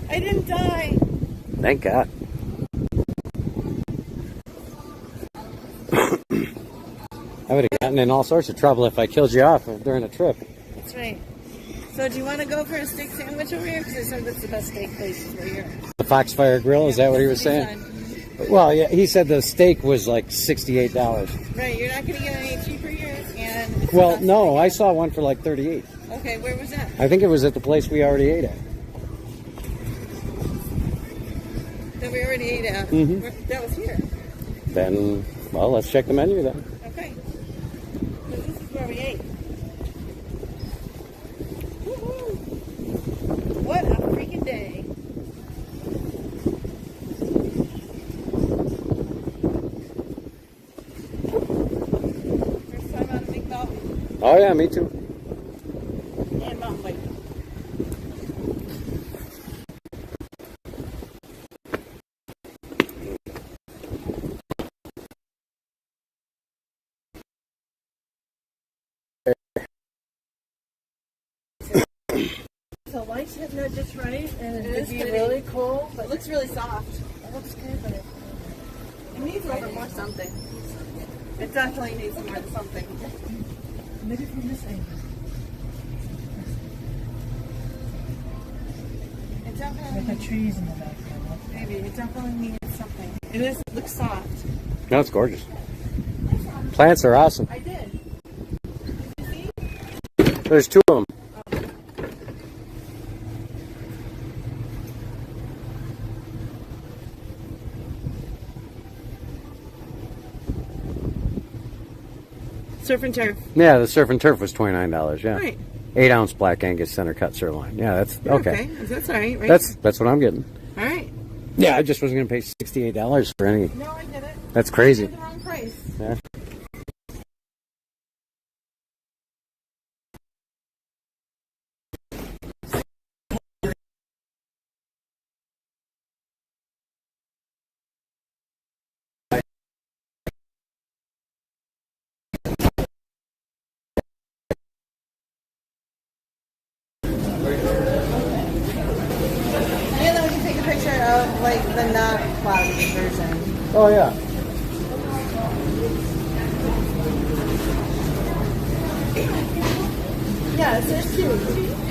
I didn't die. Thank God. I would have gotten in all sorts of trouble if I killed you off during a trip. That's right. So do you want to go for a steak sandwich over here? Because I said that's the best steak place right here. The Foxfire Grill, is that what he was saying? Well, yeah, he said the steak was like $68. Right, you're not going to get any cheaper here. And well, no, I saw one for like $38. Okay, where was that? I think it was at the place we already ate at. That we already ate at? Mm-hmm. That was here. Then, well, let's check the menu then. Okay. So this is where we ate. Woo-hoo. What a freaking day. First time on a big mountain. Oh, yeah, me too. And mountain bike. So light's hitting it just right, and it's really cold, but it looks really soft. It looks good, but it needs a little more something. It definitely needs more something. Maybe from this angle. It definitely with the trees in the background. Maybe it definitely needs something. It looks soft. No, it's gorgeous. Plants are awesome. I did. Did you see? There's two of them. Surf and turf. Yeah, the surf and turf was $29. Yeah, Right. 8-ounce black Angus center cut sirloin. Yeah, that's okay. That's all right, right? That's what I'm getting. All right. Yeah, I just wasn't going to pay $68 for any. No, I get it. That's crazy. You paid the wrong price. Yeah. And then we can take a picture of like the not cloudy version. Oh yeah. Yeah, it says two.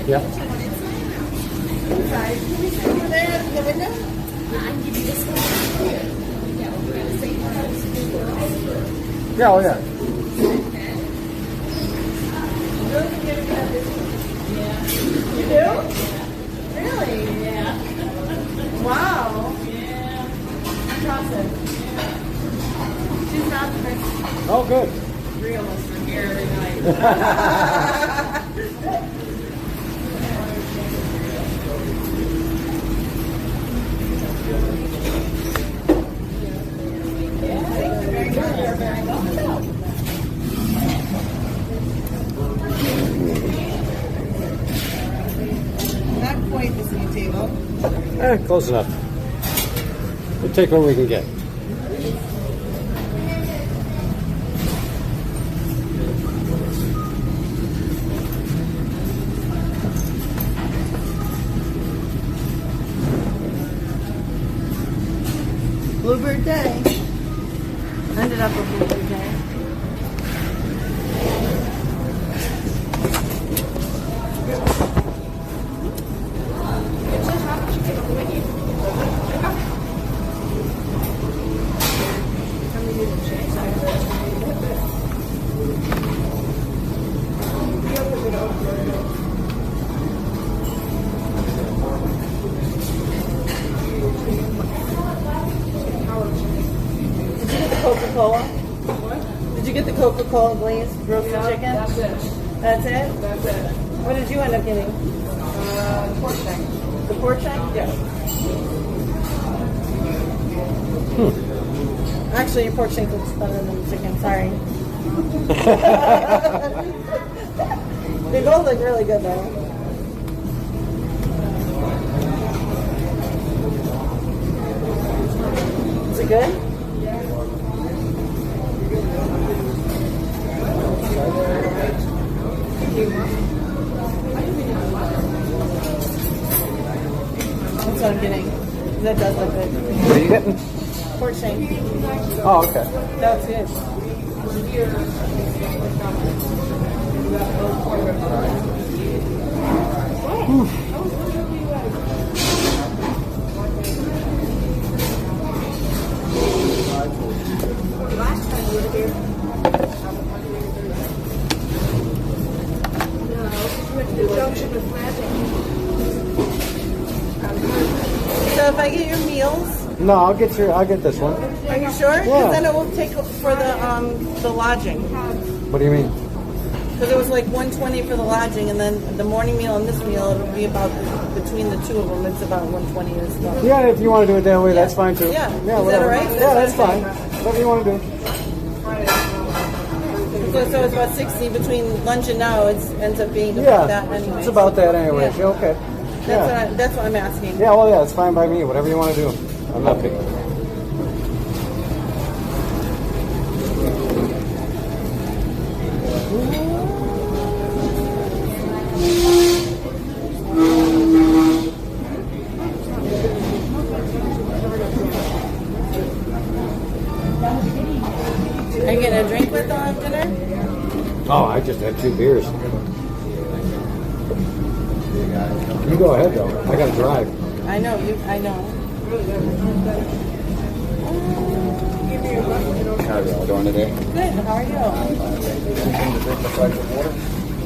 Yeah. Inside. Can we sit over there in the window? I can give you this one. Yeah, we're going to say Yeah. Oh yeah. You do? Really? Yeah. Wow. Yeah. Impressive. She's not the best Oh good. realist from here every night. Not quite the same table. Close enough. We'll take what we can get. Bluebird Day. Ended up with Bluebird Day. Coca-Cola? What? Did you get the Coca-Cola glazed roasted chicken? That's it. That's it? That's it. What did you end up getting? Pork shank. The pork shank? Yes. Actually, your pork shank looks better than the chicken. Sorry. They both look really good though. Is it good? That's what I'm getting. That does look good. What are you getting? Pork shank. Oh, okay. That's good. So if I get your meals, No, I'll get this one. are you sure? Because Yeah. then it will take for the lodging. What do you mean? Because it was like 120 for the lodging, and then the morning meal and this meal, it'll be about between the two of them. It's about 120 or so. Yeah, if you want to do it that way, that's fine too. Yeah. Yeah, Is whatever. that all right? Yeah, that's fine. Whatever you want to do. So it's about 60 between lunch and now. It ends up being Yeah, about that anyway. it's about that anyway. Yeah. Okay. Yeah. That's what I'm asking. Yeah, well, yeah, it's fine by me. Whatever you want to do. I'm not picky. Are you getting a drink with dinner? Oh, I just had 2 beers. You go ahead, though. I got to drive. I know you. I know. How are you all doing today? Good. How are you?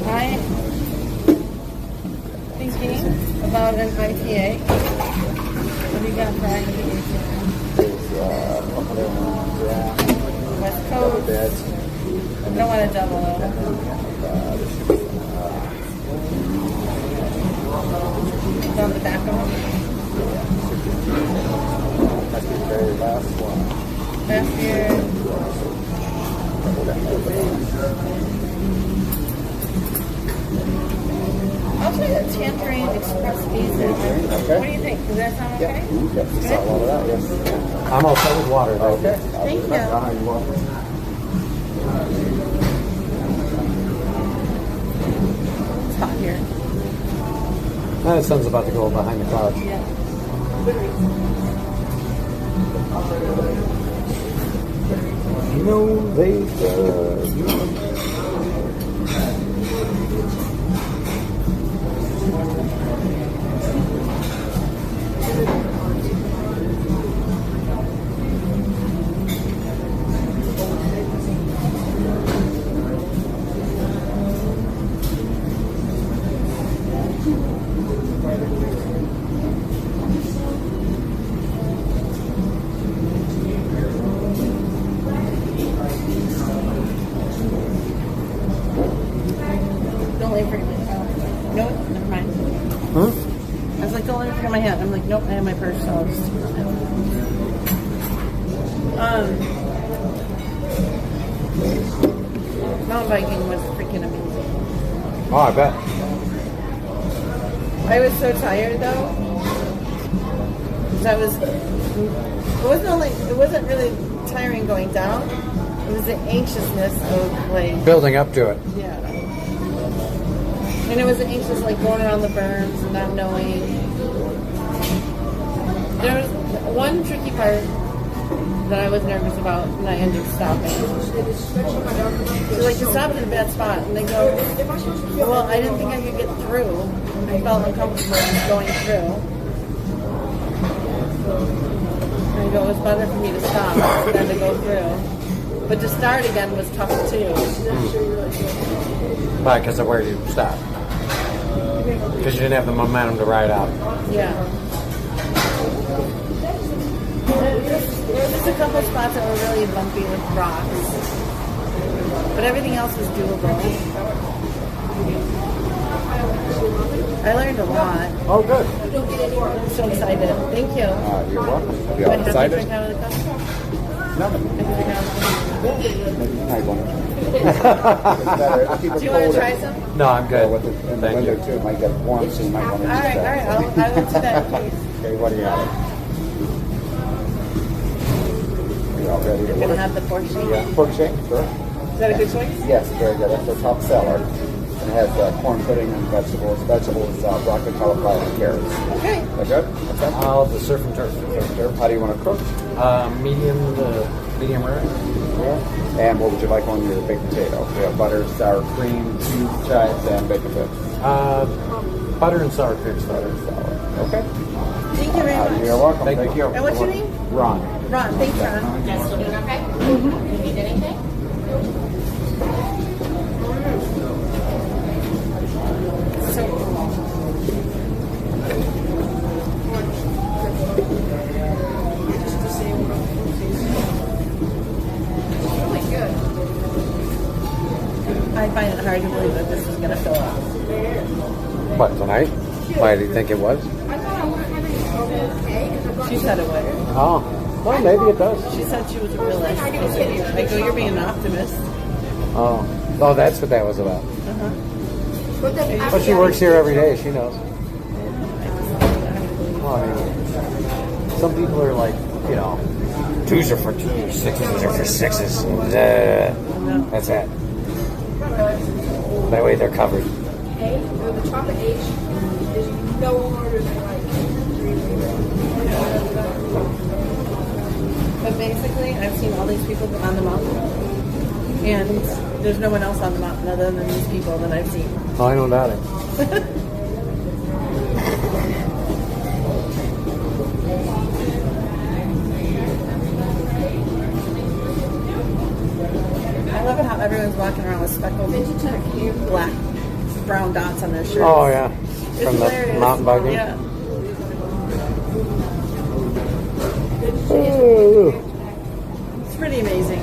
Hi. Thinking about an IPA. What do you got for IPA? West Coast. I don't want a double though. It's on the back of them. That's the very last one. Last year. I'll try the Tangerine Express Visa. Okay. What do you think? Does that sound okay? Yep, you saw all of that, yes. I'm all set with water, though. Okay. Thank you. You're welcome. It's hot here. The sun's about to go behind the clouds. Yeah. No, they Don't leave for no, never mind. Huh? I was like, don't let me forget my hat. I'm like, nope, I have my purse, so I'll just mountain biking was freaking amazing. Oh, I bet. I was so tired though. 'Cause it wasn't really tiring going down. It was the anxiousness of like Building up to it. yeah. And it was anxious like going around the berms and not knowing. There was one tricky part that I was nervous about and I ended up stopping. So like you stop in a bad spot and they go, well, I didn't think I could get through. I felt uncomfortable just going through. And I go, it was better for me to stop than to go through. But to start again was tough too. Why? Because of where you stopped. Because you didn't have the momentum to ride out. Yeah. There was just a couple spots that were really bumpy with rocks. But everything else was doable. I learned a lot. Oh, good. I'm so excited. Thank you. You're welcome. Have you Do I all have to decided? drink out of the cup? No. I can drink out of the cup. Maybe you might want to. Do you want to try some? No, I'm good. With it in the Thank window you. too, it might get warm, so you might want to. All right. I will do that in case. Okay, what do you have? You all ready to I'm going to work? have the pork shank. Yeah, pork shank, sure. Is that a good choice? Yes, very good. That's the top seller. It has corn pudding and vegetables. Vegetables, broccoli, cauliflower, and carrots. Okay. Is that good? What's that? The surf and turf. How do you want to cook? Medium rare. Yeah. And what would you like on your baked potato? We have butter, sour cream, cheese, chives, and bacon bits. Butter and sour cream. Butter and sour. Okay. Thank you very much. You're welcome. Thank Thank you. And what's your name? Ron. Ron. Thanks, Ron. Guys still doing okay? You need anything? So Really good. I find it hard to believe that this is going to fill up. What, tonight? Why do you think it was? I thought I would have it okay. She said it would. Oh, well, maybe it does. She said she was a realist. I go, you're being an optimist. Oh, that's what that was about. Uh-huh. But she works here every day. She knows. Well, I mean, some people are like, 2s are for 2s, 6s are for 6s. That's it. That way they're covered. A, or the chocolate H is no harder than like. But basically, I've seen all these people on the mountain, and there's no one else on the mountain other than these people that I've seen. Oh, I don't doubt it. I love it how everyone's walking around with speckled black, brown dots on their shirts. Oh, yeah. It's From the hilarious. mountain biking? Yeah. Ooh. It's pretty amazing.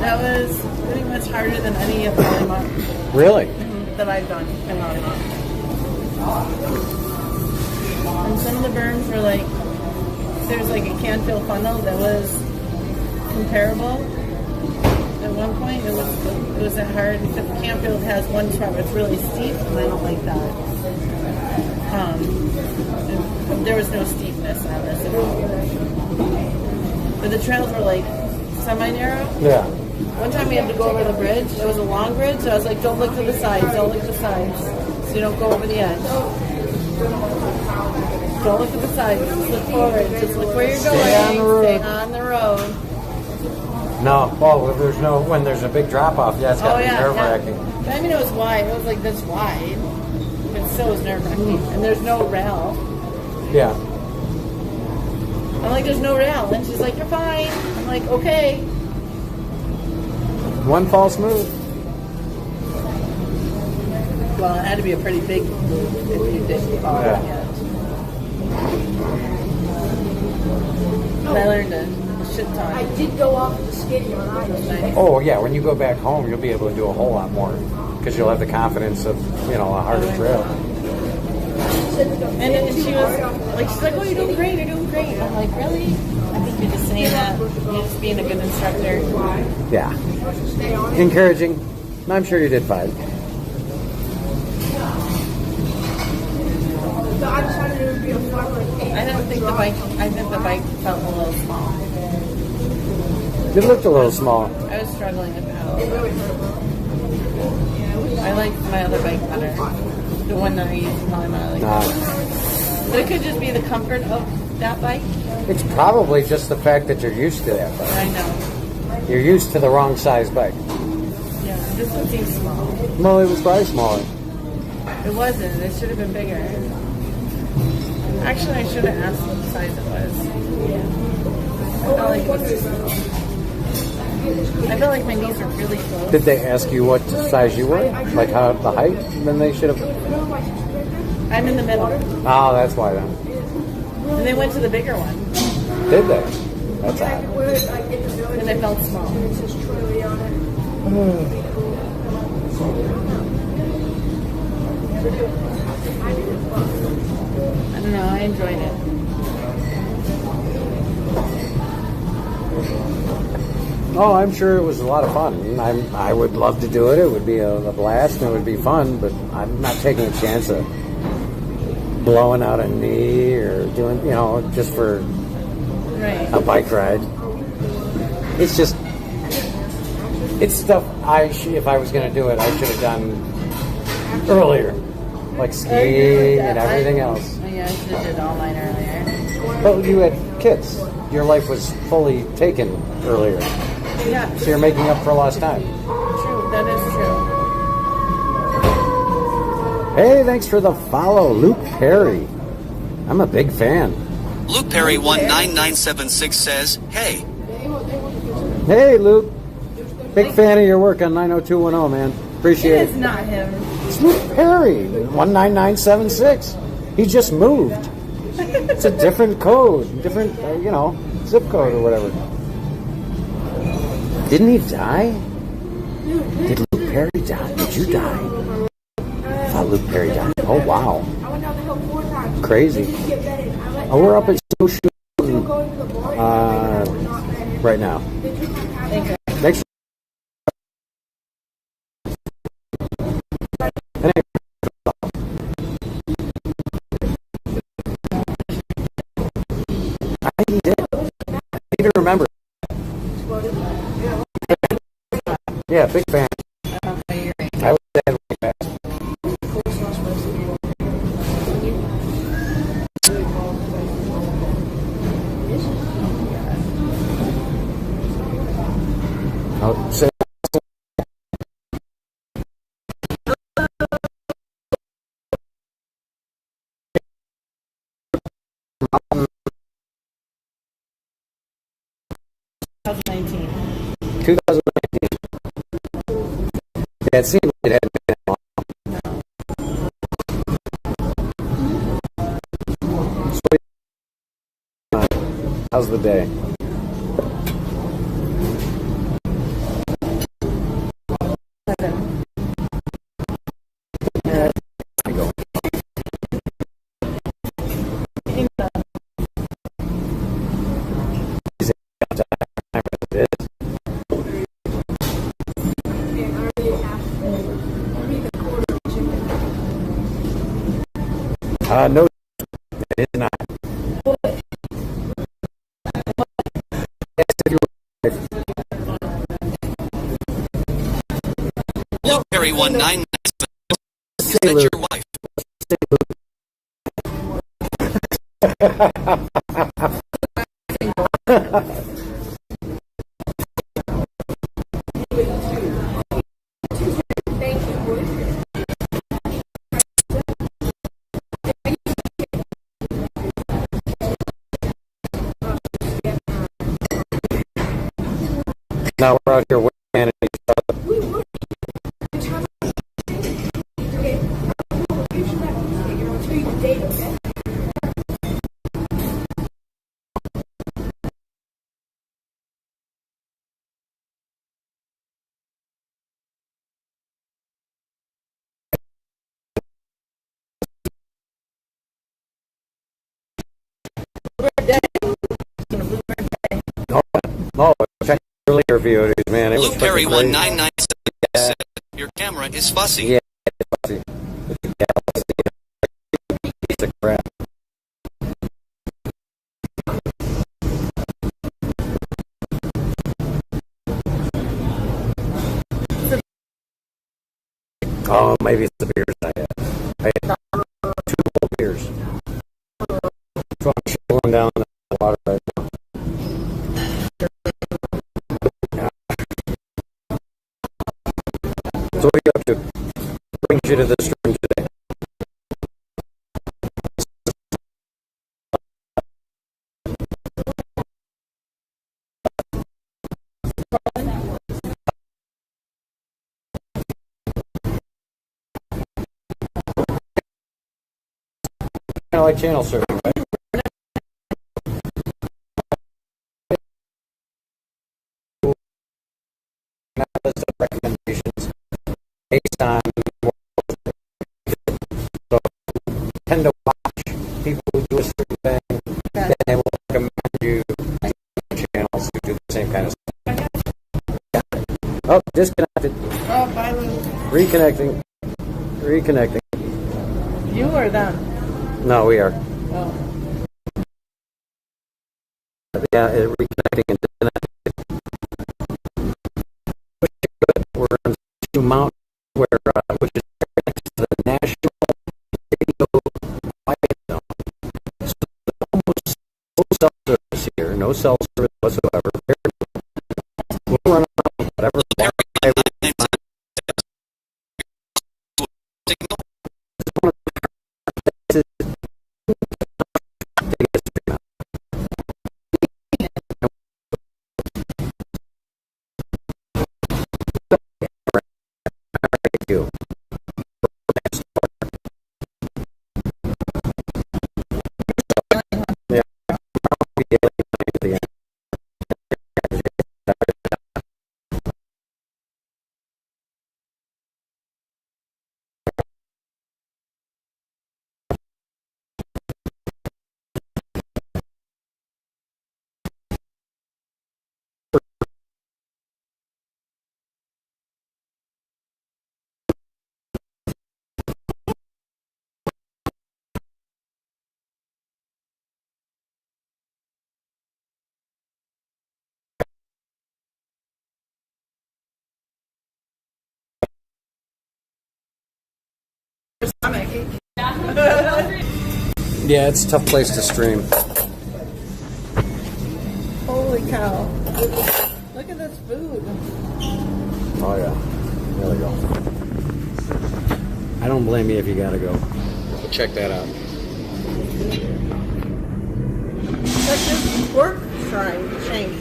That was pretty much harder than any of the mountains Really? that I've done in Lolly Mountain. And some of the berms were like, there's like a Canfield funnel that was comparable. At one point, it was that hard because Canfield has one spot where it's really steep, and I don't like that. And there was no steepness on this at all. But the trails were like semi-narrow. Yeah. One time we had to go over the bridge. It was a long bridge, so I was like, don't look to the sides, don't look to the sides, so you don't go over the edge. Don't look to the sides, just look forward, just look where you're going. Stay on the road. Stay on the road. No, well, when there's a big drop off, yeah, it's got to be nerve-wracking. But I mean, it was wide. It was like this wide, but it still was nerve-wracking. And there's no rail. Yeah. I'm like, there's no rail, and she's like, you're fine. I'm like, okay. One false move. Well, it had to be a pretty big move if you didn't fall Yeah. yet. And I learned a shit ton. I did go off the skinny on ice. Nice. Oh, yeah, when you go back home, you'll be able to do a whole lot more because you'll have the confidence of, a harder trail. And then she was like, she's like, oh, you're doing great, you're doing great. I'm like, really? I think you're just saying that. You're just being a good instructor. Yeah. Encouraging. I'm sure you did fine. So I decided it would be a fun like I think the bike felt a little small. It looked a little small. I was struggling to pedal. I liked my other bike better. The one that I used in Hollywood. I liked that. But it could just be the comfort of that bike. It's probably just the fact that you're used to that bike. I know. You're used to the wrong size bike. Yeah, this one seems small. Well, it was probably smaller. It wasn't. It should have been bigger. Actually, I should have asked what size it was. I felt like it was too small. I feel like my knees are really close. Did they ask you what size you were? Like how the height? Then they should have. I'm in the middle. Oh, that's why then. And they went to the bigger one. Did they? That's odd. And I felt small. I don't know, I enjoyed it. Oh, I'm sure it was a lot of fun. I would love to do it. It would be a blast and it would be fun, but I'm not taking a chance of blowing out a knee or doing, just for a bike ride. It's just, it's stuff if I was going to do it, I should have done earlier. Like skiing and everything else. Oh, yeah, I should have did all mine earlier. But you had kids. Your life was fully taken earlier. Yeah. So you're making up for lost time. True, that is true. Hey, thanks for the follow, Luke Perry. I'm a big fan. Luke Perry 19976 says, "Hey." Hey, Luke. Big fan of your work on 90210, man. Appreciate it. It's not him. It's Luke Perry, 19976. He just moved. It's a different code, different, zip code or whatever. Didn't he die? Did Luke Perry die? Did you die? I thought Luke Perry died. Oh, wow. Crazy. Oh, we're up at social right now. Thanks. I need to remember. Yeah, big fan. I was dead really fast. I'll say 2019. Yeah, it seemed like it hadn't been long. How's the day? No, it is not. Luke Perry 19976. Is that your wife? Now we're out here waiting each other. No, check earlier videos, man. It Luke Perry 19976 said, "Your camera is fussy." Yeah, it's fussy. It's a galaxy. Piece of crap. Oh, maybe it's the beers I had. I had 2 whole beers. So I'm chilling down in the water right now. So what are you up to? Brings you to the stream today. of like channel surfing, right? Not a list of recommendations based on so tend to watch people who do a certain thing, then they will recommend you channels who do the same kind of stuff. Oh, disconnected. Oh, bye, Lou. Reconnecting. Reconnecting. You or them? No, we are. Oh. Yeah, reconnecting and disconnecting. We're on Sioux Mountain, where which is next to the National Radio Quiet Zone. So almost no cell service here, no cell service whatsoever. We'll run around whatever. You. Yeah. Yeah, it's a tough place to stream. Holy cow. Look at this food. Oh yeah, there we go. I don't blame you if you gotta go. Check that out. That's just pork shank.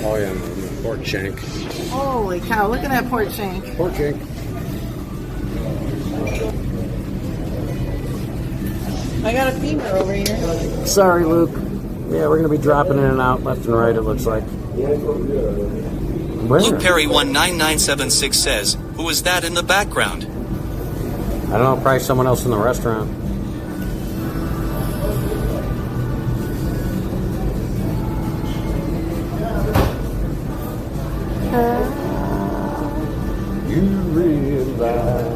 Oh yeah, pork shank. Holy cow, look at that pork shank. Pork shank. I got a femur over here. Sorry, Luke. Yeah, we're gonna be dropping in and out left and right. It looks like. Where? Luke Perry 19976 says, "Who is that in the background?" I don't know. Probably someone else in the restaurant. You realize.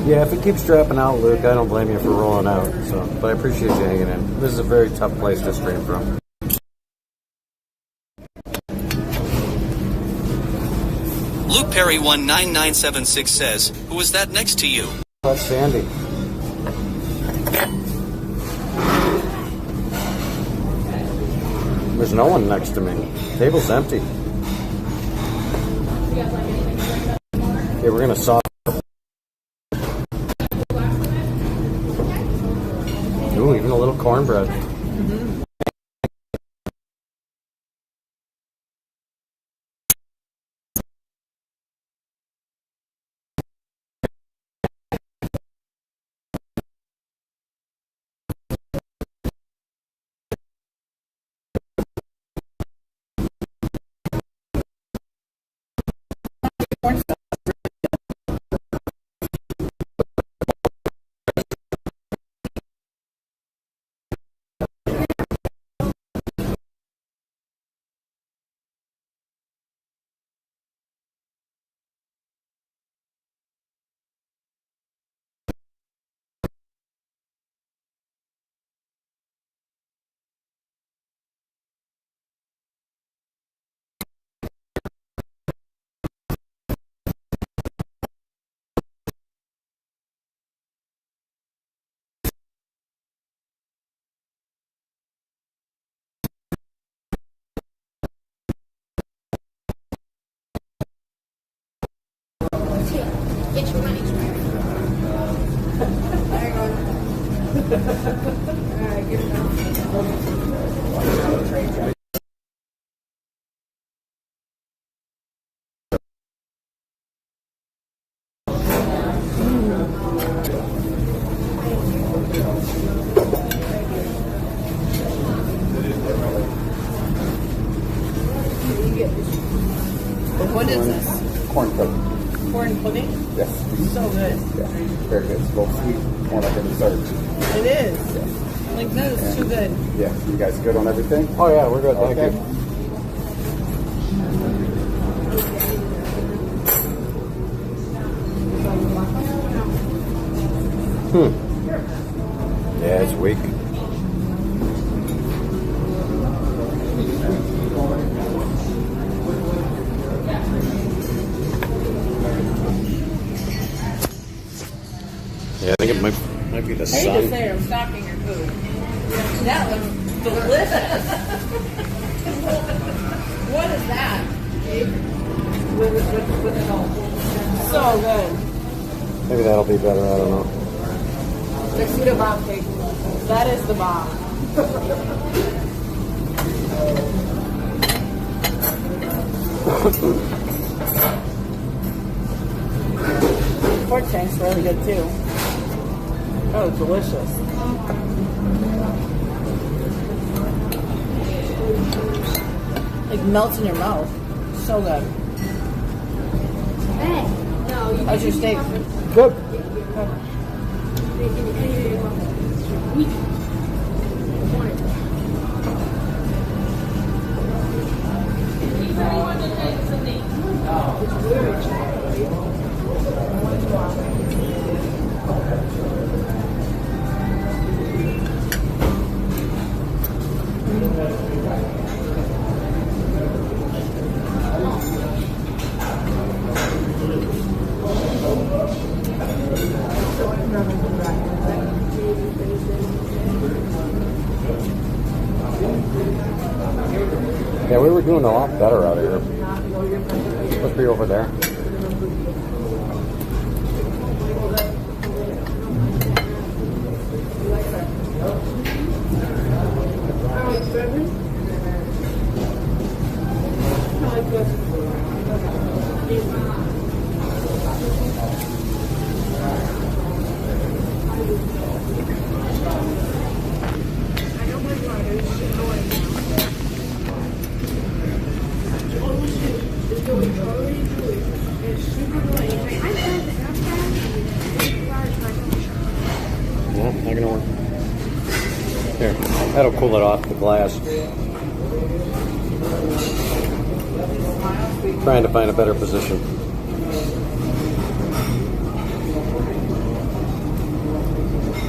Yeah, if it keeps dropping out, Luke, I don't blame you for rolling out. So, but I appreciate you hanging in. This is a very tough place to stream from. Luke Perry 19976 says, "Who is that next to you?" That's Sandy. There's no one next to me. Table's empty. Okay, we're gonna soft. Ooh, even a little cornbread. Get your money. All right, give it up. What is this? Corn pudding. Corn pudding? Yes. So good. Yeah, very good. It's a little sweet, more like a dessert. It is. Yes. Like that is too good. Yeah, you guys good on everything? Oh yeah, we're good. Thank Okay. you. Yeah, it's weak. Yeah, I think it might be the I hate to sun. say I'm stocking your food. That looks delicious. What is that? With it all. So good. Maybe that'll be better. I don't know. Let's see the bomb cake. That is the bomb. Pork tank's really good too. Oh, delicious. Like melts in your mouth. So good. How's your steak? Good. Yeah, we were doing a lot better out here. Must be over there. Yeah, not gonna work. Here, that'll cool it off the glass. Trying to find a better position.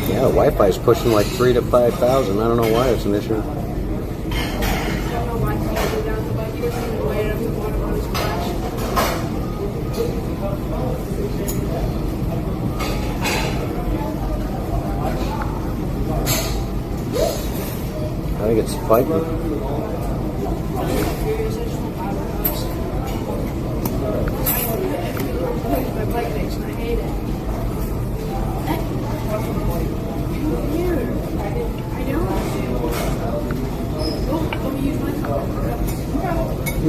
Yeah, the Wi-Fi is pushing like 3,000 to 5,000. I don't know why it's an issue. I think it's spiking.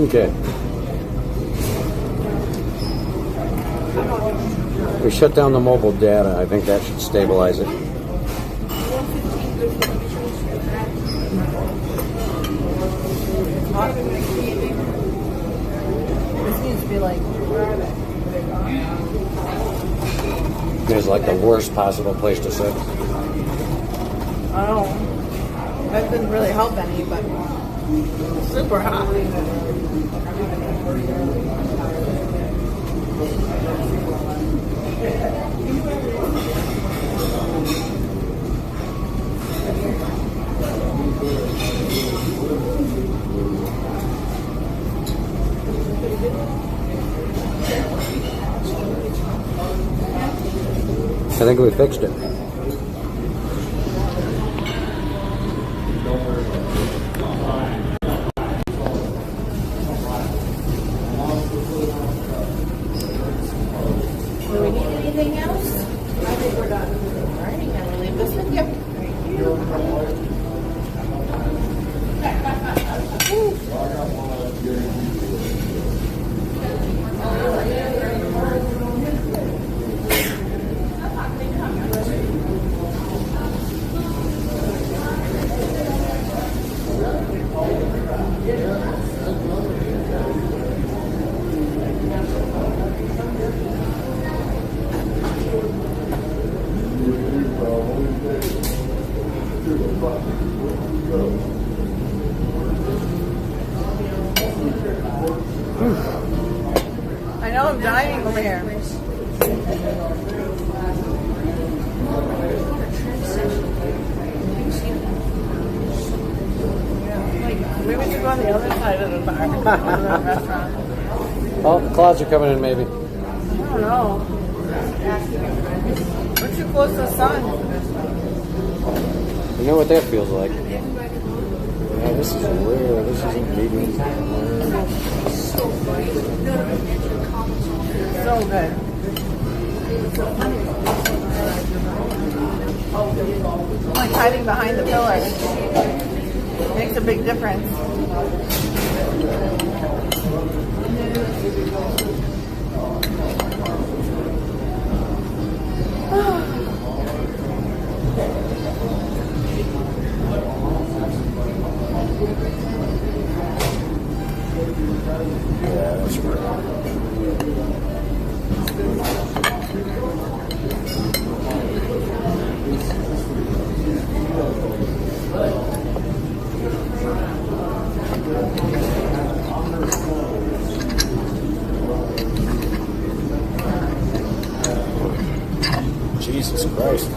Okay. We shut down the mobile data. I think that should stabilize it. This needs to be like. It's like the worst possible place to sit. I don't know. That didn't really help any, but super hot. I think we fixed it. Do we need anything else? I think we're done. All right, I'm gonna leave this with you. dying over here. Maybe we should go on the other side of the bar, of the restaurant. Oh, the clouds are coming in, maybe. I don't know. We're too close to the sun. You know what that feels like. Yeah, this is rare. This isn't medium. So good. Like hiding behind the pillar makes a big difference. Yeah, that's great. Jesus Christ.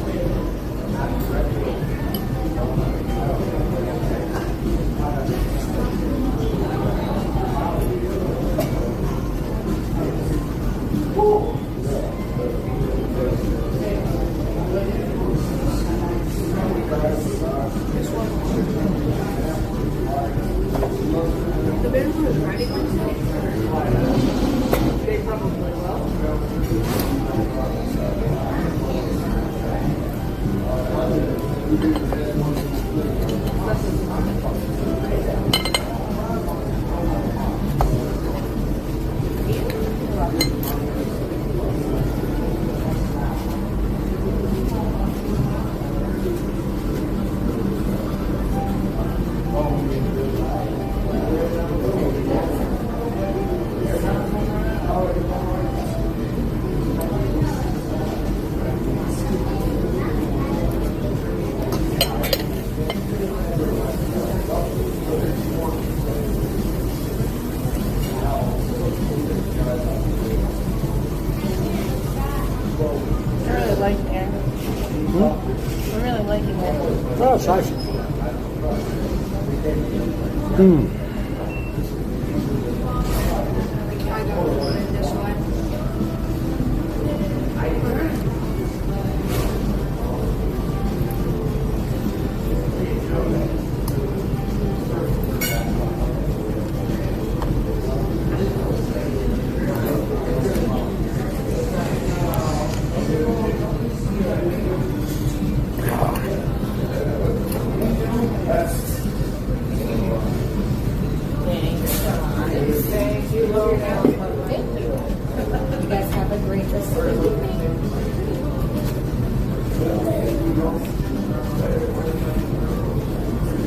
Oh, it's nice.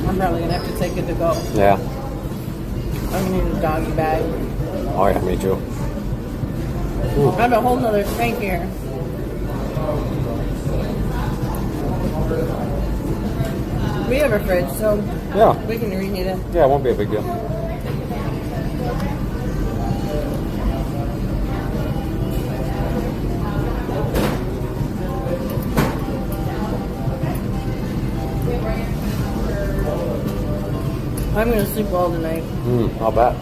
I'm probably gonna have to take it to go. Yeah. I'm gonna need a doggy bag. Oh yeah, me too. Ooh. I have a whole nother tank here. We have a fridge, so Yeah. we can reheat it. Yeah, it won't be a big deal. I'm gonna sleep well tonight. I'll bet.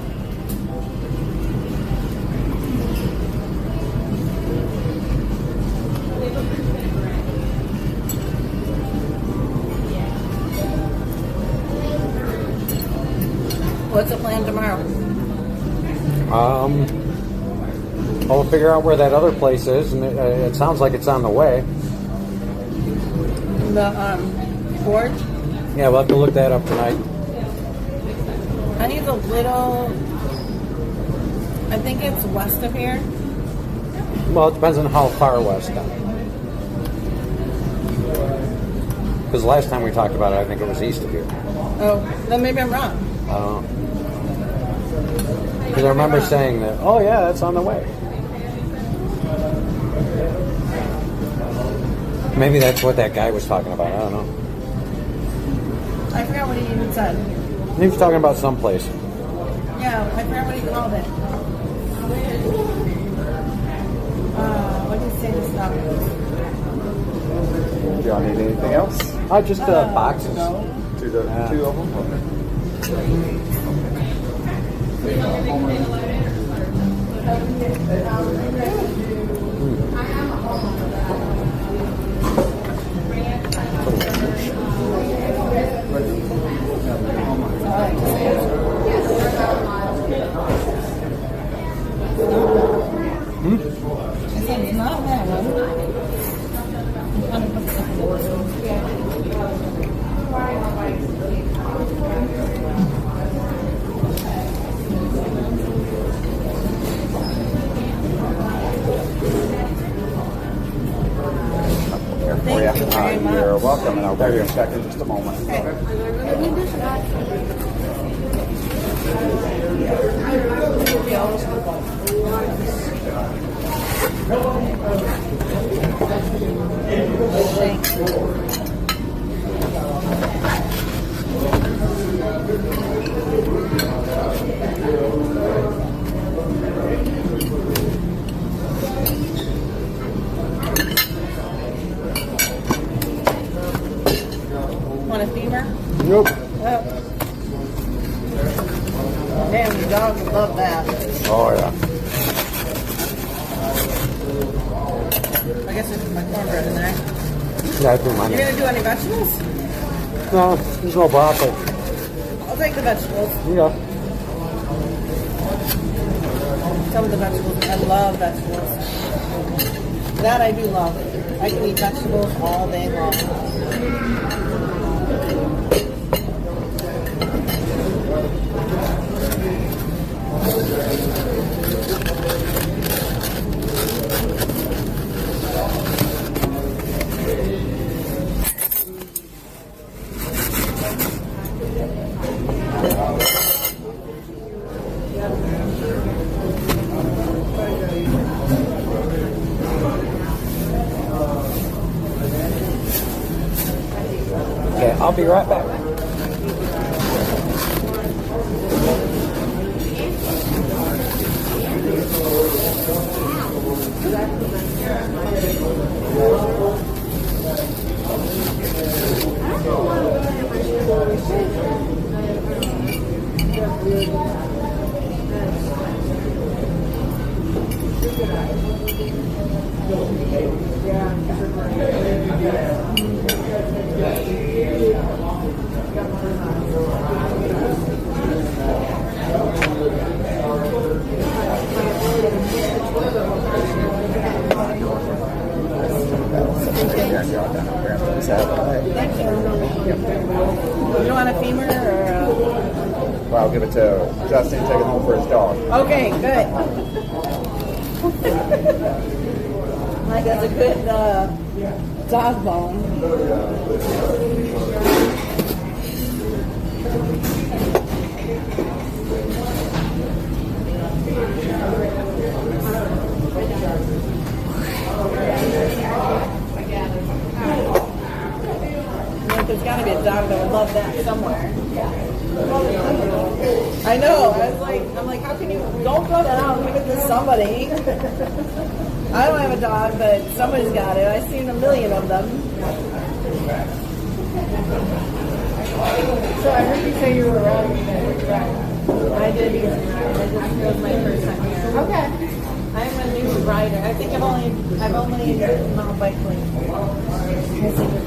What's the plan tomorrow? I'll figure out where that other place is, and it sounds like it's on the way. The forge? Yeah, we'll have to look that up tonight. I think it's a little. I think it's west of here. Well, it depends on how far west. Because last time we talked about it, I think it was east of here. Oh, then maybe I'm wrong. I don't know. Because I remember saying that, oh yeah, that's on the way. Maybe that's what that guy was talking about. I don't know. I forgot what he even said. He was talking about someplace. Yeah, I forgot what he called it. Do y'all need anything else? Just boxes. Two of them? It's not that one. Thank you very much. You're welcome, and I'll give you a check in just a moment. Want a femur? Nope. Oh. Damn, the dog would love that. Oh, yeah. I guess there's my cornbread in there. Yeah, I do mine. You're gonna do any vegetables? No, there's no broccoli. I'll take the vegetables. Yeah. Some of the vegetables. I love vegetables. That I do love. I can eat vegetables all day long. Okay, I'll be right back. You want a femur or Well, I'll give it to Justin, take it home for his dog. Okay, good. Like that's a good dog bone. There's got to be a dog that would love that somewhere. I know. I'm like, how can you? Don't go down. Give it to somebody. I don't have a dog, but somebody's got it. I've seen a million of them. So I heard you say you were around. I did. It was my first time here. Okay. I'm a new rider. I think I've only ridden mountain bike like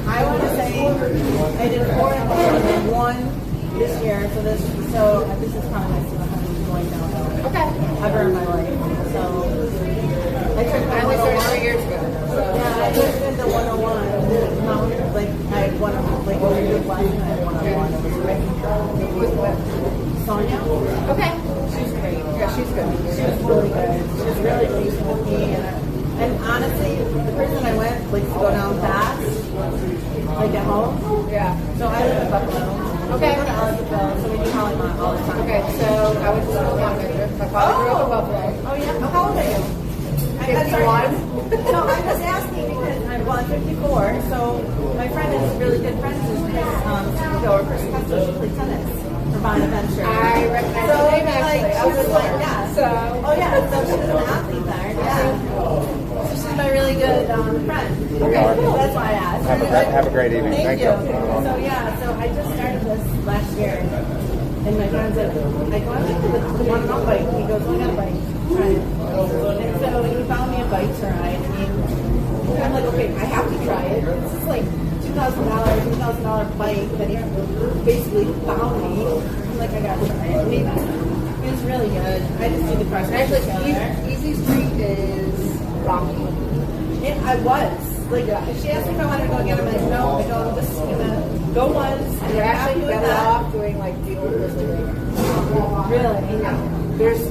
I want to say I did 4 and 1 this year. So this is probably my 700 going downhill. Okay. Ever in my life. So I took my only started 101. 3 years ago. So. Yeah, I just did the 101. Like I had one of like when we did last night. I had 101. It was great. Sonia. Okay. She's great. Yeah, she's good. She was really good. She was really patient with me, and honestly, the person I went like to go down fast, like at home. Yeah. So I live in Buffalo. Okay. We go to Arlington, so we do Hollywood all the time. Okay, so I was just a manager. My father grew up in Buffalo. Oh yeah. How old are you? I'm sorry. No, I'm just asking because I'm 54. So my friend is really good friends with Chris or Chris Custer. She played tennis for Bonaventure. I recognize So the name like, actually. she was like, yeah. So. Oh yeah, so she was an athlete there. Yeah. my really good friend. We are. That's why I asked. Have a great evening. Thank you. So yeah, so I just started this last year, and my friend's like, I go, I like the one on bike. He goes, well, I got a bike. Try it. And so he found me a bike to ride. And I'm like, okay, I have to try it. This is like $2,000 bike that he basically found me. I'm like, I gotta try it. It was really good. I just did the press. Actually, Easy Street is rocky. I was. Like, she asked me if I wanted to go again. I'm like, no, I don't. I'm just gonna go once. And You're I'm actually happy with better that. off doing like the old listing. Really? Yeah. There's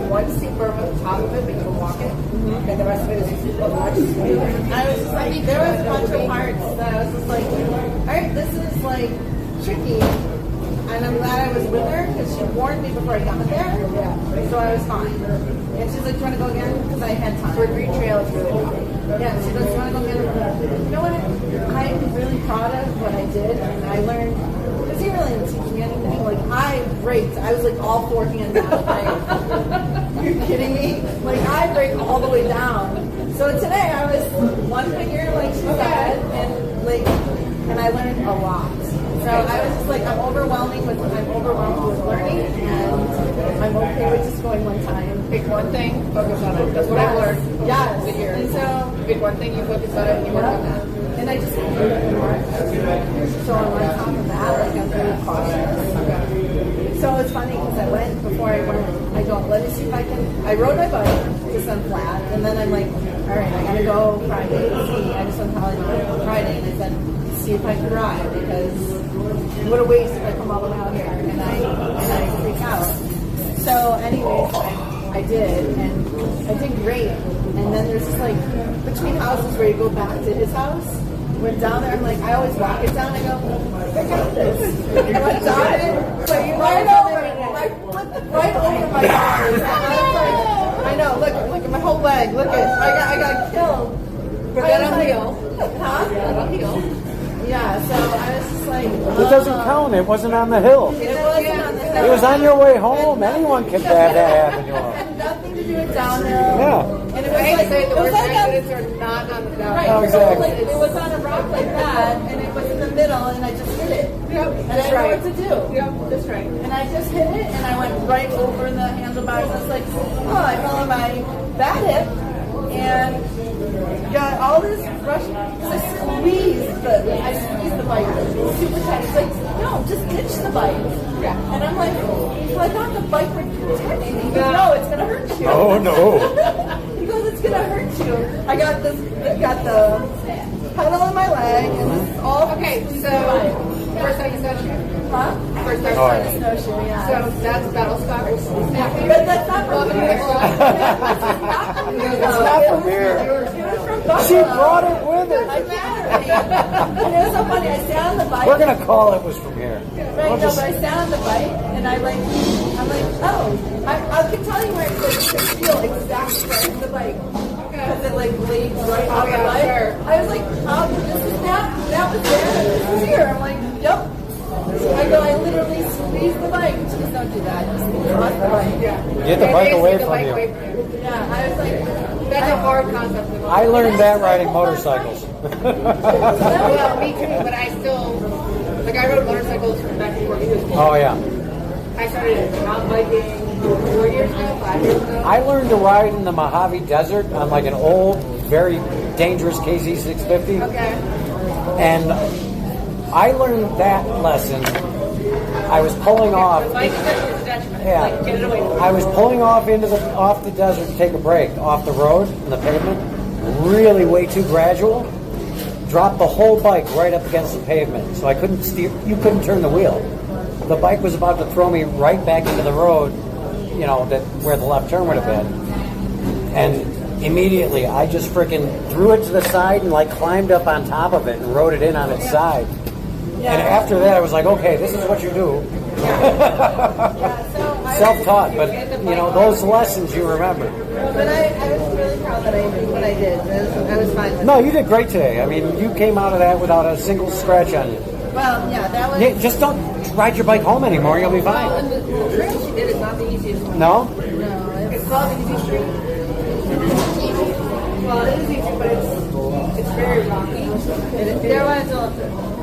one steep berm at the top of it, but you can walk it. And the rest of it is much smoother. I was just like, there was a bunch of parts that I was just like, all right, this is like tricky. And I'm glad I was with her because she warned me before I got there. Yeah. So I was fine. And she's like, do you want to go again? Because I had time. For Green Trail is really rocky. Yeah, she goes, you want to go again? You know what? I'm really proud of what I did. And I learned, because he really didn't teach me anything. Like, I braked. I was like all four hands out. Like, are you kidding me? Like, I braked all the way down. So today I was one finger, like she said, and I learned a lot. So I was just like, I'm overwhelmed with learning, and I'm okay with just going one time. Pick one thing, focus on it. That's what I learned. Yes. This year. And so Pick one thing, you focus on it, and you work on that. And I just so on top of that, like I'm very cautious. So it's funny because I went before I went. I go, let me see if I can. I rode my bike to some flat, and then I'm like, all right, I gotta go Friday to see. I just went to Hollywood on Friday, and I said, see if I can ride because what a waste if I come all the way out here and I freak out. So anyways, I did, and I did great. And then there's just like between houses where you go back to his house. Went down there, I'm like, I always walk it down. I go, I got this. I went down it, so you right over it. I flipped right over my shoulders. I know. Look at my whole leg. Look at, I got killed. But then I'll heal. Huh? That'll heal. Yeah. So I was just like, It doesn't count. It wasn't on the hill. It wasn't on the hill. It was on your way home. Anyone could have that happen to It them. had nothing to do with downhill. Yeah. And it I hate was to say like, the it was worst like a accidents are not on the Right, downhill. Oh, exactly. so, like, it was on a rock like that, and it was in the middle, and I just hit it. Yep, And I that's didn't know right. what to do. Yep, that's right. And I just hit it, and I went right over the handlebars. I was like, oh, I fell on my bad hip, and got all this rush. I squeezed the bike super tight. It's like, no, just ditch the bike. Yeah. And I'm like, well, I thought the bike would protect me. He goes, no, it's gonna hurt you. Oh, no. He goes, it's gonna hurt you. I got the pedal in my leg, and it's all Okay, so first time you snowshoe. huh? First time Oh, you yeah. Snowshoe, yeah. So that's battle scars. But that's not from here. It's not from here. It was from Buffalo. She brought it with her. I mattered. And it was so funny. I sat on the bike. We're going to call it was from here. Right, no, but I sat on the bike, and I'm like, oh, I can tell you where it feel exactly where it's the bike. Because it like bleeds right off the bike. Sure. I was like, this is that was there, this is here. I'm like, yep. I go, I literally squeezed the bike. She goes, don't do that. Just cross the bike. Get the bike away from you. Yeah, I was like, That's a hard concept. I learned that riding motorcycles. Well, me too, but I still, like I rode motorcycles from back before he was born. Oh, yeah. I started mountain biking 4 years ago, 5 years ago. I learned to ride in the Mojave Desert on like an old, very dangerous KZ650. Okay. And I learned that lesson. I was pulling off. Like, that's detriment. Yeah. Like, get it away. I was pulling off off the desert to take a break off the road and the pavement. Really way too gradual. Dropped the whole bike right up against the pavement, so I couldn't steer. You couldn't turn the wheel. The bike was about to throw me right back into the road, you know, where the left turn would have been. And immediately, I just freaking threw it to the side and like climbed up on top of it and rode it in on its side. And after that, I was like, okay, this is what you do. Self-taught, but you know, those lessons you remember. But I was really proud that I did what I did. I was fine with No, you did great today. I mean, you came out of that without a single scratch on you. Well, yeah, that was... Yeah, just don't ride your bike home anymore. You'll be Well, fine. and the trail she did is not the easiest one. No? No, It's called Easy Street. Well, it is easy, but it's very rocky. There was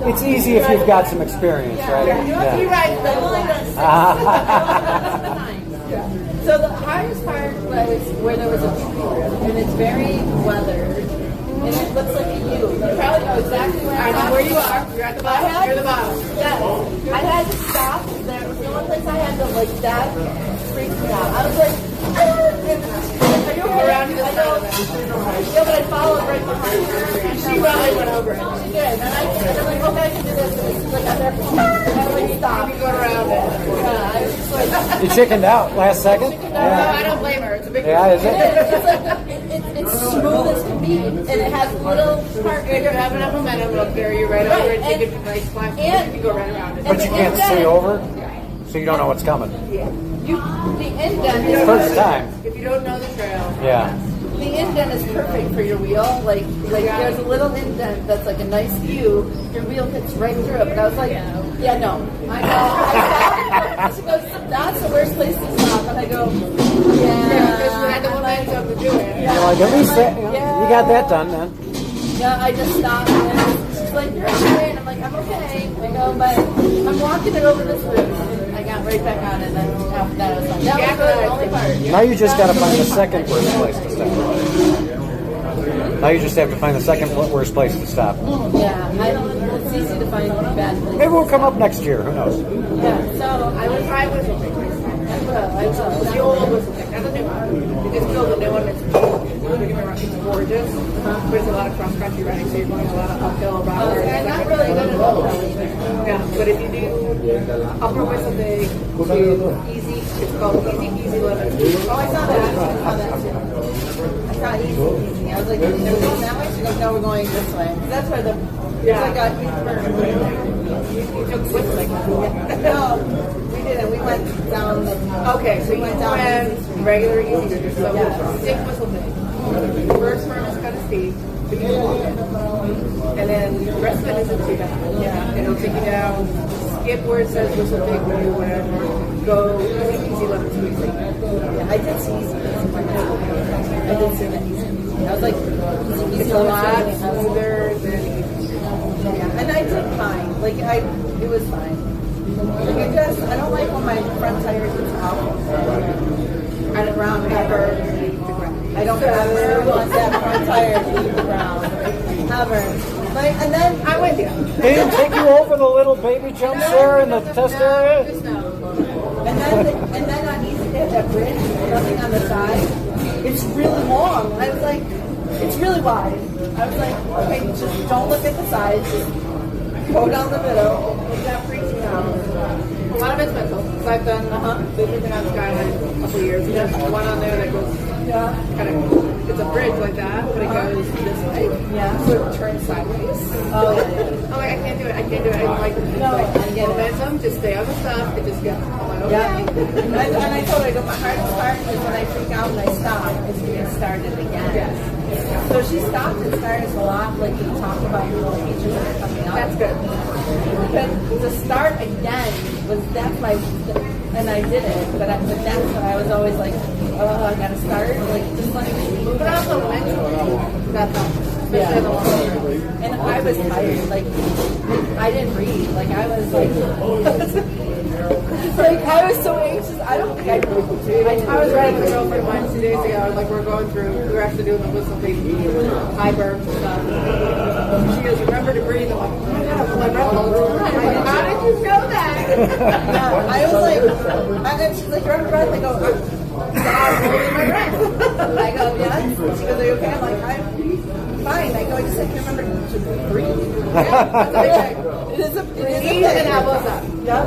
It's easy if you've got some experience, right? You're right. The line does. So the hardest part was where there was a tree, and it's very weathered, and it looks like a U. You probably know exactly where I know where you are. You're at the bottom. You're the bottom. Yes. I had to stop. There was the only place I had to that freaked me out. I was like, are you okay? Around to the side of it. Yeah, but I followed right behind her, and she probably went over it. She did, and I'm like, okay, I can do this. And she's like, I'm there. And I'm like, stop. You go around it. Yeah, I was just like. You chickened out last second? No, I don't blame her. It's a big is it? It's like it's smooth as can be, and it has little parts. If you have enough momentum, it'll carry you right over it. Take a nice flat. You can go right around it. But you can't see over, so you don't know what's coming. The indent is First time. If you don't know the trail. Yeah. The indent is perfect for your wheel. Like there's a little indent that's like a nice view. Your wheel fits right through it. But I was like, yeah, no. I know. I stopped. She goes, that's the worst place to stop. And I go, yeah. Because we had the momentum to do it. Yeah. You're like, at least you got that done then. Yeah, I just stopped. And she's like, you're okay. And I'm like, I'm okay. I go, but I'm walking it over this route. And I got right back on it. And then after that, I was like, that was the only part. Now you just got to find the second worst place to stop. Now you just have to find the second worst place to stop. Yeah, it's easy to find bad places. Maybe we'll come up next year. Who knows? Yeah, so I was the old whistle pick, not the new one. You just build a new one. It's gorgeous. But it's a lot of cross country running, so you're going a lot of uphill, roller. I'm not really good at all. Yeah, but if you do upper whistle big, easy, it's called easy peasy lemon. Oh, I saw that. I saw that too. I saw easy. I was like, are we going that way? She's like, no, we're going this way. That's where the it's like a huge burn. You took whistling. No, we didn't. We went down. Okay, so you went down regular easy. So stick whistle big. The first burn is kind of steep, but you can walk it. And then the rest of it isn't too bad. Yeah. It'll take you down, skip where it says whistle big, do whatever. Go easy lemon squeezy. Yeah, I did see easy. I did see that easy. I was like, It's a lot smoother than easy. yeah, and I did fine. Like it was fine. Like I don't like when my front tires is out. And around ever. I don't ever want that front tire to leave the ground. Ever. Like, and then I'm with you. They didn't take you over the little baby jumps there in the test area? Just no. and then on easy they have that bridge, nothing on the side. It's really long. I was like, it's really wide. I was like, okay, just don't look at the sides. Just go down the middle. It got freaking me out. A lot of it's mental. So I've done everything on Skyline a couple of years. There's one on there that goes kind of, it's a bridge like that, but it goes this way. Yeah. So it turns sideways. Oh, yeah. I'm like, I can't do it. I can't do it. I don't like momentum. Just stay on the stuff. It just goes. I'm like, okay. Yeah. And I told her, I go, my hardest part is when I freak out and I stop, is to get started again. Yes. So she stopped and started a lot, like you talked about your little features that are coming up. That's good. But to start again that's my, and I did it, but that's when I was always like, oh, I gotta start, like just like move. But also mentally, that helps. Especially in the long run. And I was tired, like I didn't read, like I was like, like I was so anxious. I don't think I really I was riding with a girlfriend of mine 2 days ago. Like we're going through, we were actually doing the whistle thing, high burps and stuff. She goes, remember to breathe. I'm like, oh my god, my breath all the time. I'm like, how did you know that? Yeah, I was like, and then she's like, you're out of breath. I go, I'm holding my breath. I go, yes. She goes, are you okay? I'm like, I'm fine. I go, I just have to remember to breathe. Yeah, It is a knees and elbows up. Yep.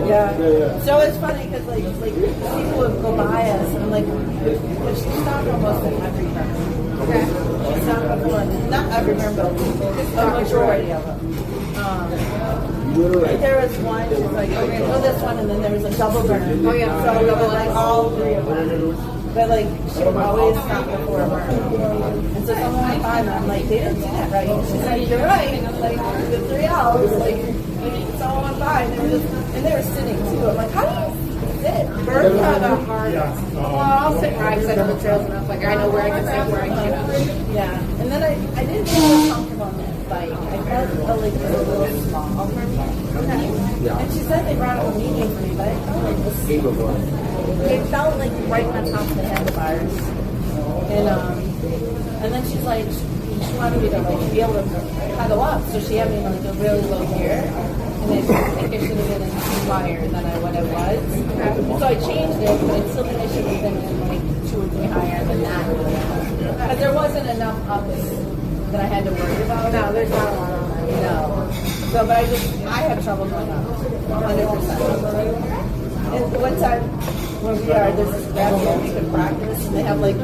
Yeah. So it's funny because like people would go by us and I'm like, but she stopped almost at every turn. Okay. She stopped at one, not every turn, but the majority of them. There was one, she's like, oh, we're gonna go this one, and then there was a double burn. Oh, yeah. So we were like all three of them. But like, she would always stop before a burn. And so someone went by and I'm like, they didn't do that right. And she's like, you're right. And I'm like, the 3 hours, like, someone went by and they were sitting too. I'm like, how do you it. Bird are the hardest. Well, I'll sit right because I know the trails enough. Like I know where I can sit, where I can't. Yeah. And then I didn't feel comfortable on that bike. I felt like it was a little small for me. Okay. Yeah. And she said they brought up a medium for me, but I felt like it felt like right on top of the handlebars. And then she's like, she wanted me to like be able to pedal up, so she had me in like a really low gear. And I think I should have been in higher than what I was. So I changed it, but I still think I should have been in like 2 or 3 higher than that. Because there wasn't enough ups that I had to worry about. No, there's not a lot on there. No. So, but I have trouble going up. 100%. And one time when there's this grass where we could practice, and they have like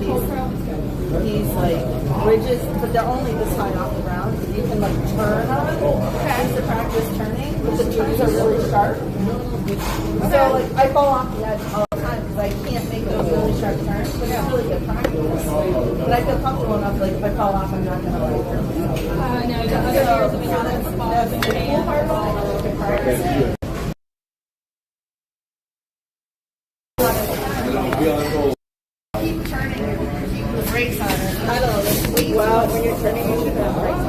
these like bridges, but they're only this high off the ground. You can like turn on it. Just to practice turning, but the turns are really sharp. So like I fall off the edge all the time because I can't make those really sharp turns. But it's really good practice. But I feel comfortable enough. Like if I fall off, I'm not gonna like hurt myself. No, the other years of football, that's the cool part about it. Keep turning and keep the brakes on it. I don't know. Well, when you're turning, you should have brakes on.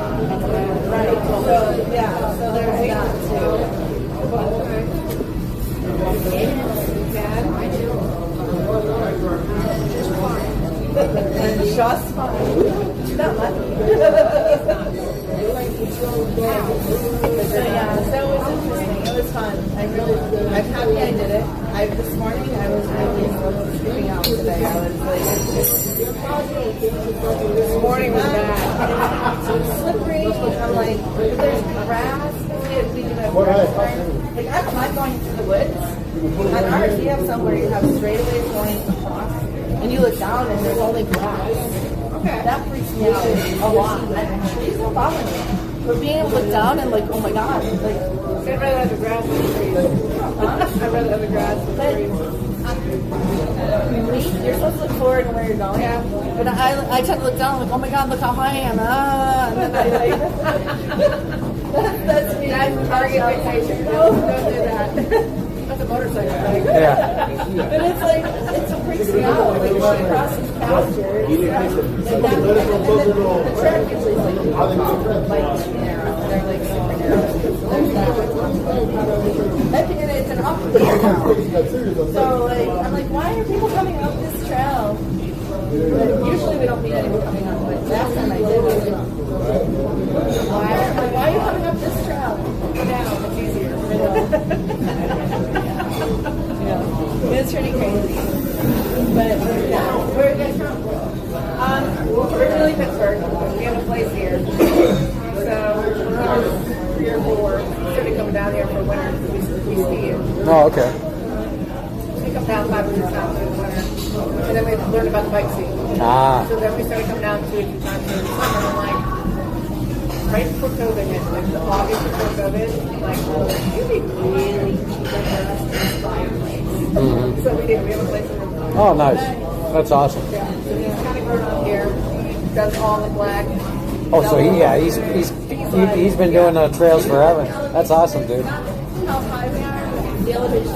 Right. So, yeah. So there's that too. And just fine. She's not lucky. So yeah, so it was interesting. It was fun. I'm happy I did it. This morning I was really skipping out today. I was like, this morning was bad. So it's slippery. I'm like, there's grass. We do have grass. Like I'm not going through the woods. On ours, you have somewhere you have straightaways going across, and you look down and there's only grass. Okay. That freaks me out a lot. Trees don't bother me. But being able to look down and like, oh my god, like I'd rather have the grass than the trees. I'd rather have the grass than the trees. You're supposed to look forward to where you're going. Yeah. But I tend to look down like, oh my god, look how high I am. And then I like that's me. That's target fixation. No, don't do that. That's a motorcycle thing. Yeah. But it's like, it freaks me out. Like going across these pastures. And the track usually is like narrow. They're like super narrow. And it's an up trail. So like, I'm like, why are people coming up this trail? But usually we don't meet anyone coming up. But last time I did, I was like, why are you coming up this trail? Go down. It's easier. It's pretty crazy. But yeah, where are you guys from? Originally Pittsburgh. We have a place here. So when I was 3 or 4, started coming down here for winter because we ski. Oh, okay. We come down 5 or 6 times in the winter. And then we learned about the bike scene. Ah. So then we started coming down 2 or 3 times in the summer. And I'm like, right before COVID hit, like the August before COVID, like, it'd be really cheap for us to buy a place. Mm-hmm. So we did. We have a place in the Oh, nice. That's awesome. Yeah. So he's kind of grown up here. He does all the black. Oh, so he's been doing trails forever. That's awesome, dude. How high we are? The elevation.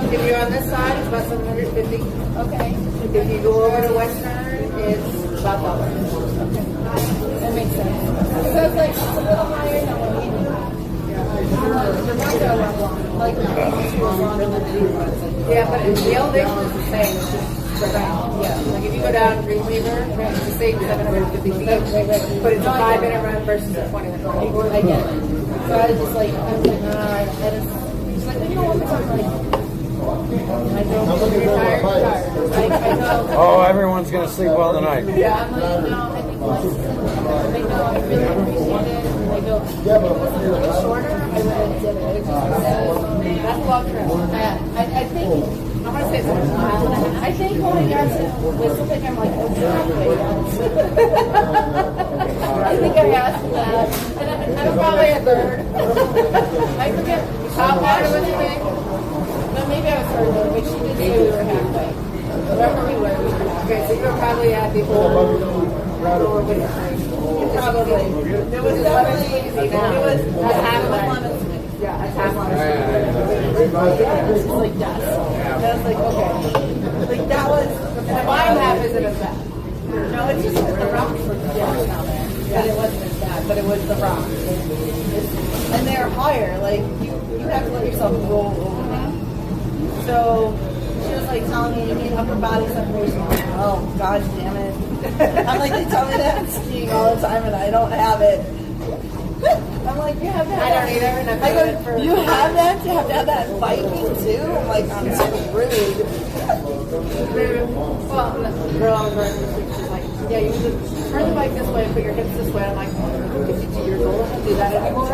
If you're on this side, it's about 750. Okay. If you go over to Western, it's about $1. Okay. That makes sense. So it's like it's a little higher than what we do. Yeah, but the elevation is the same. It's just spread out. Yeah. Like if you go down Dreamweaver, it's the same 750 feet. But it's a 5-minute run versus a 20-minute run. I get it. So I was just like, she's like, you know what? I'm like, I don't you're tired. Oh, everyone's gonna sleep well tonight. Yeah, I'm like, no, I think less. They know I really appreciate it. And they go, if it was a little shorter, I would have did it. It's just that's a long trip. I think, I'm going to say it's like a mile and a half. I think when I got to Whistlepick, I'm like, oh, halfway yet. I think I asked for that. And I'm probably a third. I forget how bad it was anything. No, maybe I was third though, but she did say we were halfway. Wherever we were halfway. Okay, so you were probably at the old winter. Probably. It was definitely easy now. It was half of the Clemens. yeah, attack on us. It's like death. That's like, okay. Like, that was... The mine half isn't as bad. No, it's just the rocks were down there. But it wasn't as bad, but it was the rock. And they're higher. Like, you have to let yourself roll over them. So, she was like telling me you need upper body separation. I'm like, oh, god damn it. I'm like, they tell me that I'm skiing all the time and I don't have it. I'm like, you have to have I don't either, and I'm I doing go, it for... you have that to have that Viking too? I'm like, I'm screwed. Well, the girl I was riding this week, she's like, yeah, you need to turn the bike this way and put your hips this way. I'm like, I'm 52 years old, I don't do that anymore.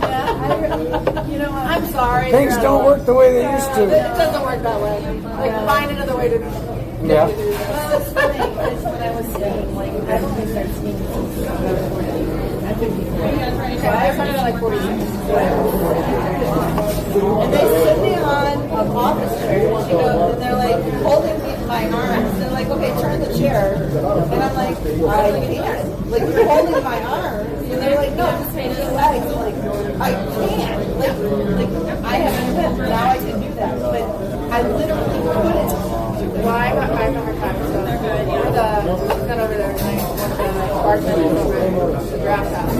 Yeah, you know what? I'm sorry. Things don't work the way they used It to. doesn't work that way. Like, find another way to... Yeah. Well, it's funny, because when I was skiing, like, I don't think I started skiing until I was 40. I'm 54. So I started at like 46. And they sit me on an office chair, and and they're like holding me my arms. They're like, okay, turn the chair. And I'm like, I can't. Like, you're holding my arms. And they're like, no, just take your legs. I'm like, I can't. Like I haven't been. Now I can do that. But I literally couldn't. Well, I have a hard time. So I've gone over there tonight. One of the bartenders over at the draft house.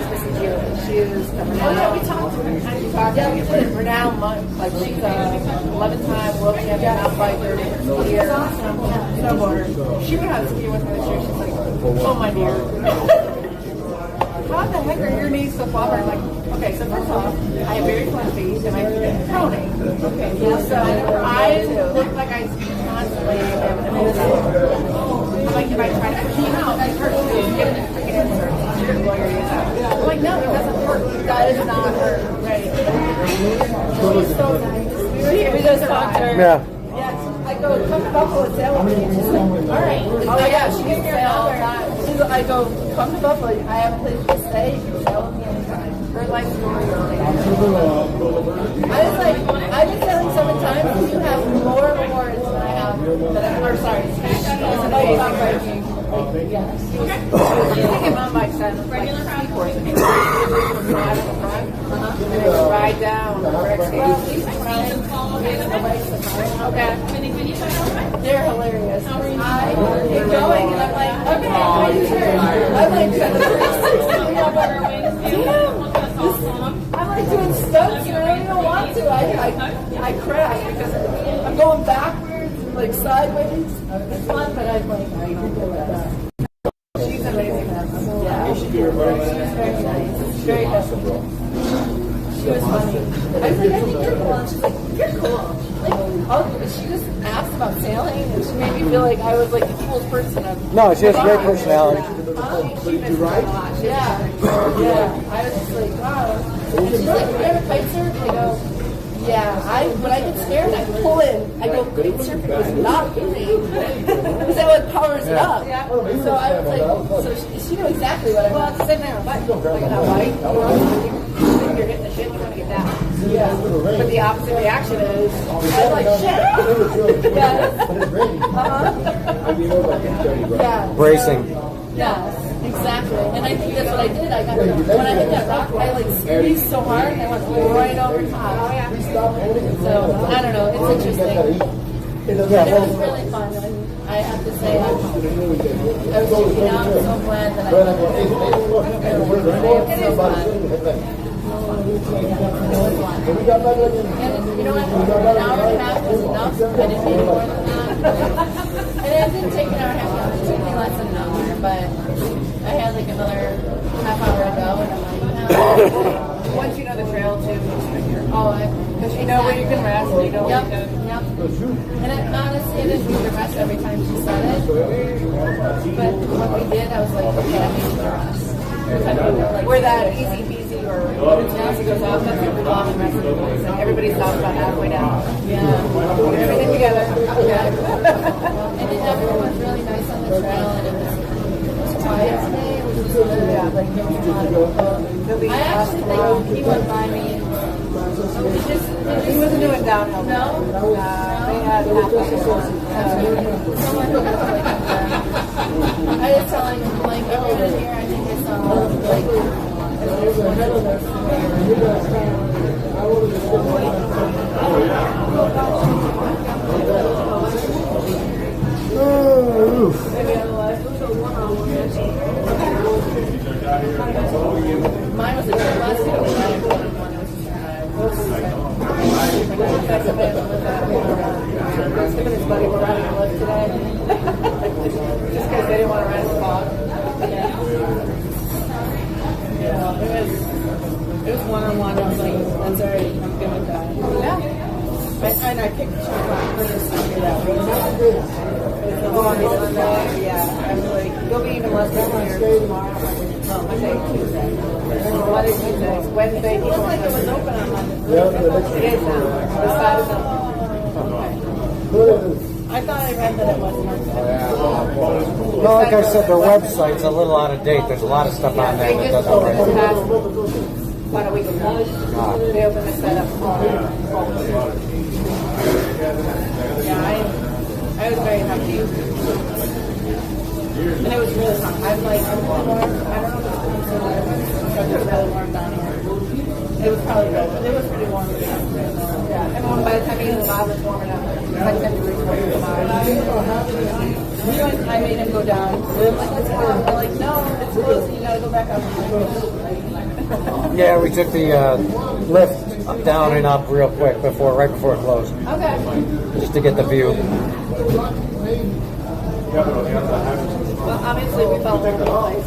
Mrs. Yu. She is coming out. Oh, yeah, we talked to her. Yeah, we did. We're now, like, she's 11-time world champion mountain biker, skier, snowboarder. She went out skiing with me this year. She's like, oh, my dear. How the heck are your knees so far? I'm like, okay, so first off, I have very flat feet and I pronate. Okay, yeah, so I look like I constantly am like, if I try to push you out, it hurts. Get a freaking insert. Your lawyer is out. I'm like, no, it doesn't hurt. That is not hurt. Right. She's so nice. We just talked to her. Yeah. Yes. I go, come to Buffalo and sail with me. And she's like, all right. Oh, yeah, she gives me all the time. I go, come to Buffalo. I have a place to stay. You can sail with me anytime. Her life story is I was like, I've been sailing 7 times, and you have more awards than I have. Or sorry, she is amazing. Yes. You think of mountain bikes as like ski courses. You ride in the front, and then you ride down. Okay. They're hilarious. I get going, and I'm like, okay, I'm like, I'm like doing stunts, and I don't even want to. I crash because I'm going backwards, and like sideways. It's fun, but I'm like, I can do that. She's amazing. Yeah, she was very nice. Very helpful. She was funny. I was like, I think you're cool. And she's like, you're cool. Like, oh, she just asked about sailing, and she made me feel like I was like the coolest person ever. No, she has a great personality. She misses me a lot. Yeah, yeah. I was just like, wow. And she's like, you ever kite surf? I go, yeah. But I get scared. I pull in. I go, kite surfing was not for me. Because that what powers it up. Yeah. So I was like, so she knew exactly what I wanted. Well, it's the same thing on bike. Like on that bike, you're hitting the shit, you want to get down. Yeah. But the opposite reaction is, I'm like, shit. Yes. Yeah. Bracing. Yes, exactly. And I think that's what I did. I got when I hit that rock, I like squeezed so hard and I went right over top. Oh yeah. So I don't know. It's interesting. But it was really fun. I have to say, I was looking out. I'm so glad that I did it. It is fun. And you know what? An hour and a half was enough. I didn't need more than that. And it didn't take an hour and a half. It took me less than an hour. But I had like another half hour to go. And I'm like, no. once you know the trail too, it's trickier. Oh, Because you know where you can rest and you know where you can. Yep. And honestly, I didn't need to rest every time she said it. But when we did, I was like, okay, I need to rest. Where that easy peasy or easy goes off, that's what we love and rest of the boys. And everybody stops about halfway down. Yeah. Everything together. Okay. And everyone was really nice on the trail, and it was quiet today. It was just good. Yeah, like there was a lot of people. I actually think he went by me. He wasn't doing downhill. No? They had half I was telling him, like, everyone here, I think I saw, like, there's one of those. Monday. Yeah, I'm like, you'll be even less than here. Monday, Tuesday. Monday, Tuesday. Wednesday, it looked like it was open on Monday. It is now. The side is open. I thought I read that it was Monday. Well, like I said, their website's a little out of date. There's a lot of stuff on there that doesn't work. About a week ago. They opened the setup. Yeah, I was very happy. And it was really fun. I'm like, I'm really warm. I don't know if it's really warm down here. It was probably good, but it was pretty warm. Yeah, everyone by the time you get in the bottom, it's warming up. It's like 10 degrees warmer in the bottom. I made him go down. And I'm like, let's go. They're like, no, it's closed. You gotta go back up. Yeah, we took the lift down and up real quick right before it closed. Okay. Just to get the view. Well, obviously we felt over the place.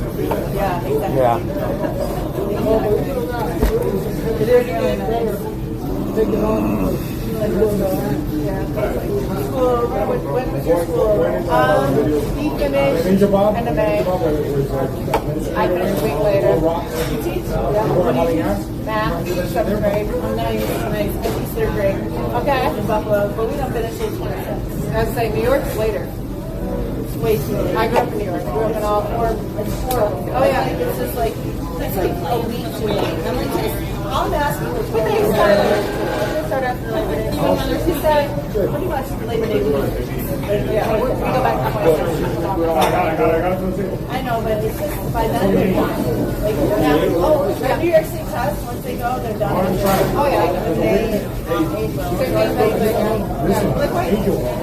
Yeah, exactly. Yeah. It is really nice. School, when was your school? He finished end of May. I finished a week later. You teach? Yeah. What do you teach? Math, 7th grade. I'm now using I teach 3rd grade. Okay. In Buffalo, but we don't finish till 26. I was saying New York's later. It's way too late. I grew up in New York. I grew up in all four. Oh yeah, it's just like it's like a week too late. I'm like, I'll ask you when they start after Labor Day. She said pretty much Labor Day week. Yeah, we go back to I know, but it's just by then they're done. Like, yeah, New York State test, once they go, they're done. Oh yeah,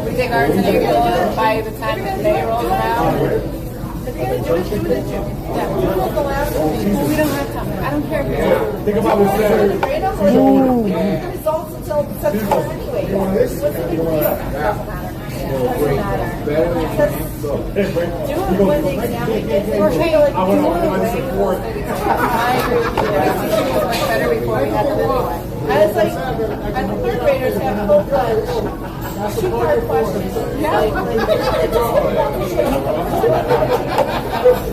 we take ours in April, and by the time the day rolls around, if you're gonna do it, do it in June. Yeah, we don't have time. I don't care if it's think about this. We don't get the results until September anyway. What's the big deal? It doesn't matter. Doesn't matter. Do it when the exam begins. Or hey, like, do it away. I agree with you. I think it was much better before we had them anyway. I was like, and the 3rd graders have full fledged 2-part questions. Yeah.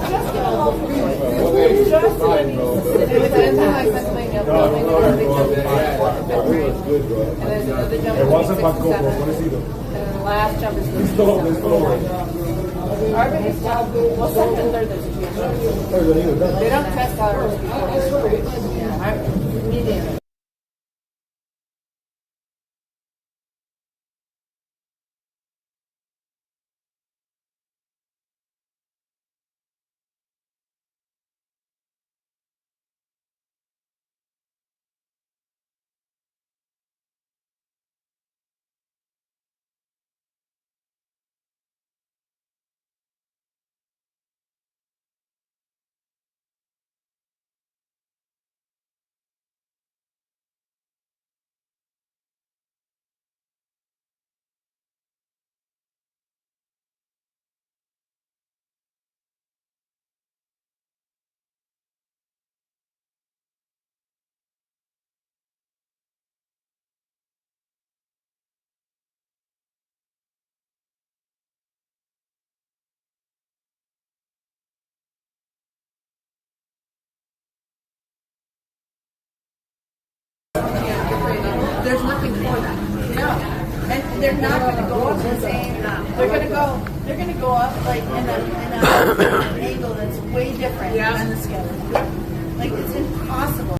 Just give them all for free. Just do it. It was in like Pennsylvania. And there's another jump. It wasn't much gold. And then the last jump is 6 Our biggest jump, well, 2nd and 3rd this year. They don't test ours before. Yeah, medium. There's nothing for that. No. And they're not going to go up the same. They're going to go up like in an angle that's way different than the scale.